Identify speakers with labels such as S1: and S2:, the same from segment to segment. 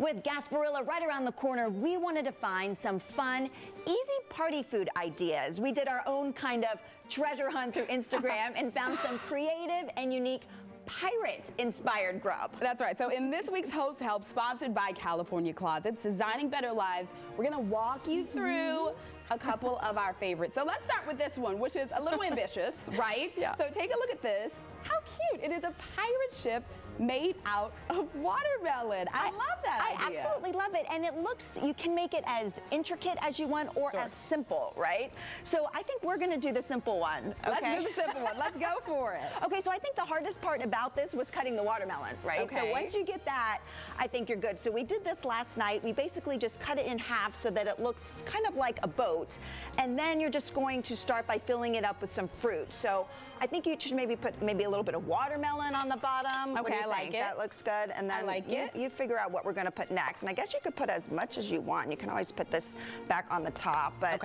S1: With Gasparilla right around the corner, we wanted to find some fun, easy party food ideas. We did our own kind of treasure hunt through Instagram and found some creative and unique pirate-inspired grub.
S2: That's right. So in this week's Host Help, sponsored by California Closets, Designing Better Lives, we're going to walk you through a couple of our favorites. So let's start with this one, which is a little ambitious, right?
S1: Yeah.
S2: So take a look at this. How cute. It is a pirate ship made out of watermelon. I love that idea.
S1: I absolutely love it. And it looks, you can make it as intricate as you want or as simple, right? So I think we're going to do the simple one. Okay?
S2: Let's do the simple one. Let's go for it.
S1: Okay, so I think the hardest part about this was cutting the watermelon, right?
S2: Okay.
S1: So once you get that, I think you're good. So we did this last night. We basically just cut it in half so that it looks kind of like a boat. And then you're just going to start by filling it up with some fruit. So I think you should maybe put a little bit of watermelon on the bottom.
S2: Okay,
S1: What do you
S2: I like
S1: think?
S2: it.
S1: That looks good. And then you figure out what we're going to put next. And I guess you could put as much as you want. You can always put this back on the top. But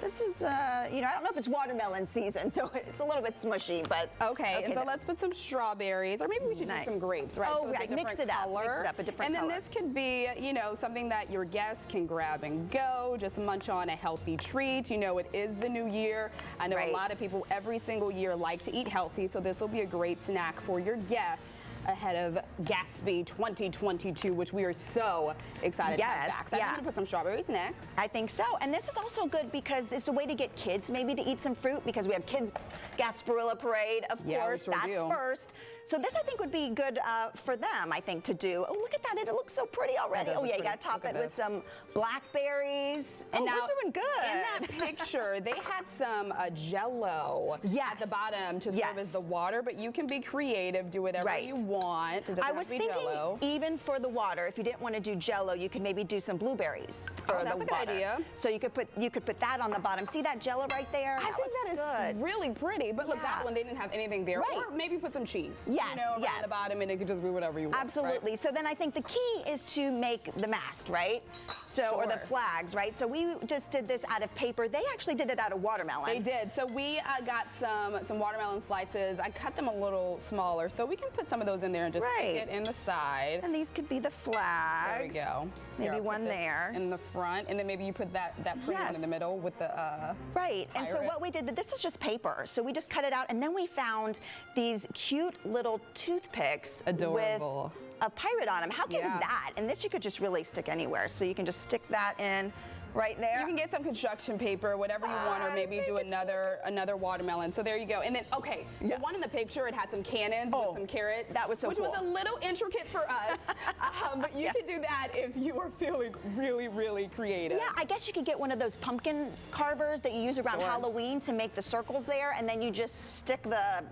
S1: this is, you know, I don't know if it's watermelon season, so it's a little bit smushy. But
S2: okay, and so let's put some strawberries, or maybe we should do some grapes, right?
S1: Oh,
S2: so
S1: right. Mix it up. Mix it up. A different color.
S2: And then this could be, you know, something that your guests can grab and go, just munch on a healthy treat. You know, it is the new year. I know a lot of people every single year like to eat healthy, so this will be a great snack for your guests ahead of Gatsby 2022, which we are so excited to have back. So I'm going to put some strawberries next.
S1: I think so. And this is also good because it's a way to get kids maybe to eat some fruit, because we have kids Gasparilla Parade, of course. That's first. So this, I think, would be good for them, I think, to do. Oh, look at that. It looks so pretty already. Oh, yeah, you got to top it with some blackberries. And now, we're doing good.
S2: In that picture, they had some Jell-O at the bottom to serve as the water, but you can be creative, do whatever you want. It doesn't
S1: I was
S2: have to be
S1: thinking
S2: Jell-O.
S1: even for the water, if you didn't want to do Jell-O, you could maybe do some blueberries for
S2: that's
S1: the
S2: a good
S1: water.
S2: idea.
S1: So you could put that on the bottom. See that Jell-O right there?
S2: I think that is really pretty, but look, that one, they didn't have anything there. Or maybe put some cheese. You know, around the bottom, and it could just be whatever you want.
S1: Absolutely. So then I think the key is to make the mast, right? So, or the flags, right? So we just did this out of paper. They actually did it out of watermelon.
S2: They did. So we got some watermelon slices. I cut them a little smaller, so we can put some of those in there and just stick it in the side.
S1: And these could be the flags.
S2: There we go.
S1: Maybe one there.
S2: In the front, and then maybe you put that pretty one in the middle with the
S1: And so what we did, this is just paper. So we just cut it out, and then we found these cute little toothpicks with a pirate on them. How cute is that? And this you could just really stick anywhere. So you can just stick that in right there.
S2: You can get some construction paper, whatever you want, or maybe do another watermelon. So there you go. And then, the one in the picture, it had some cannons with some carrots.
S1: That was so
S2: cool. Which was a little intricate for us, but you could do that if you are feeling really, really creative.
S1: Yeah, I guess you could get one of those pumpkin carvers that you use around Halloween to make the circles there, and then you just stick the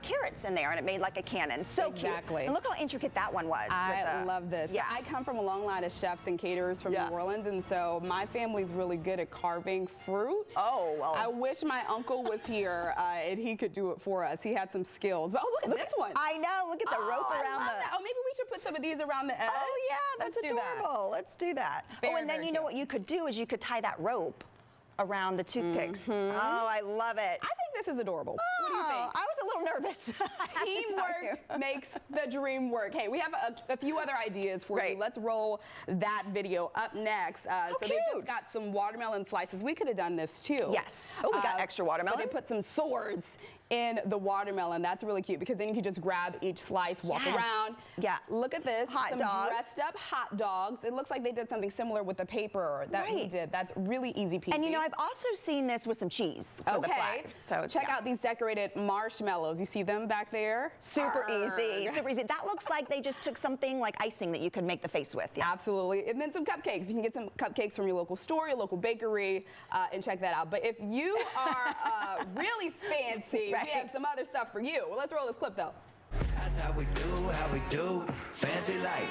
S1: carrots in there, and it made like a cannon. So cute. And look how intricate that one was.
S2: I love this. Yeah. I come from a long line of chefs and caterers from New Orleans, and so my family's really good at carving fruit. Oh, well. I wish my uncle was here and he could do it for us. He had some skills. But look at this one.
S1: I know. Look at the rope around the...
S2: Oh, maybe we should put some of these around the edge.
S1: Oh, yeah. That's adorable. Let's do that. And then you know what you could do is you could tie that rope around the toothpicks. Oh, I love it.
S2: I think this is adorable. What do you think?
S1: I was a little nervous.
S2: Teamwork makes the dream work. Hey, we have a few other ideas for you. Let's roll that video up next. So they just got some watermelon slices. We could have done this too.
S1: Yes. Oh, we got extra watermelon.
S2: But they put some swords in the watermelon. That's really cute because then you can just grab each slice, walk around. Yeah. Look at this. Some dressed up hot dogs. It looks like they did something similar with the paper that we did. That's really easy peasy.
S1: And you know, I've also seen this with some cheese for the flags. So
S2: check out these decorated marshmallows. You see them back there?
S1: Super easy. Super easy. That looks like they just took something like icing that you could make the face with. Yeah.
S2: Absolutely. And then some cupcakes. You can get some cupcakes from your local store, your local bakery, and check that out. But if you are really fancy, we have some other stuff for you. Well, let's roll this clip though.
S3: That's how we do, fancy like.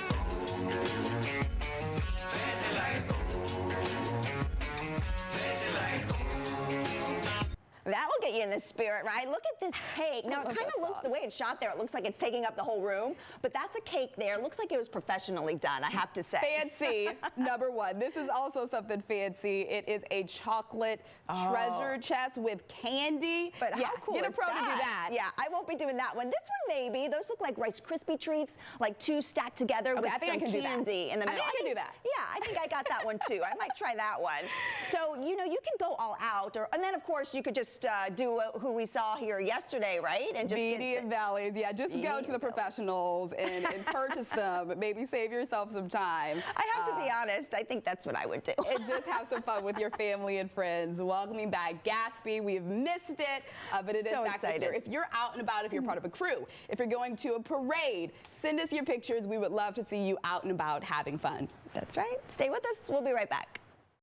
S1: That will get you in the spirit, right? Look at this cake. Now, it kind of looks, the way it's shot there, it looks like it's taking up the whole room, but that's a cake there. It looks like it was professionally done, I have to say.
S2: Fancy, number one. This is also something fancy. It is a chocolate treasure chest with candy.
S1: But how cool
S2: get a
S1: is
S2: pro
S1: that?
S2: to do that.
S1: Yeah, I won't be doing that one. This one maybe. Those look like Rice Krispie treats, like two stacked together with some candy in the middle.
S2: I think I can do that.
S1: Yeah, I think I got that one too. I might try that one. So, you know, you can go all out, and then of course you could just do who we saw here yesterday, right? And just
S2: Median Valleys, yeah, just go to the professionals and purchase them. Maybe save yourself some time.
S1: I have to be honest, I think that's what I would do.
S2: And just have some fun with your family and friends. Welcoming back Gatsby. We've missed it, but it is
S1: So
S2: back this year. If you're out and about, if you're part of a crew, if you're going to a parade, send us your pictures. We would love to see you out and about having fun.
S1: That's right. Stay with us. We'll be right back.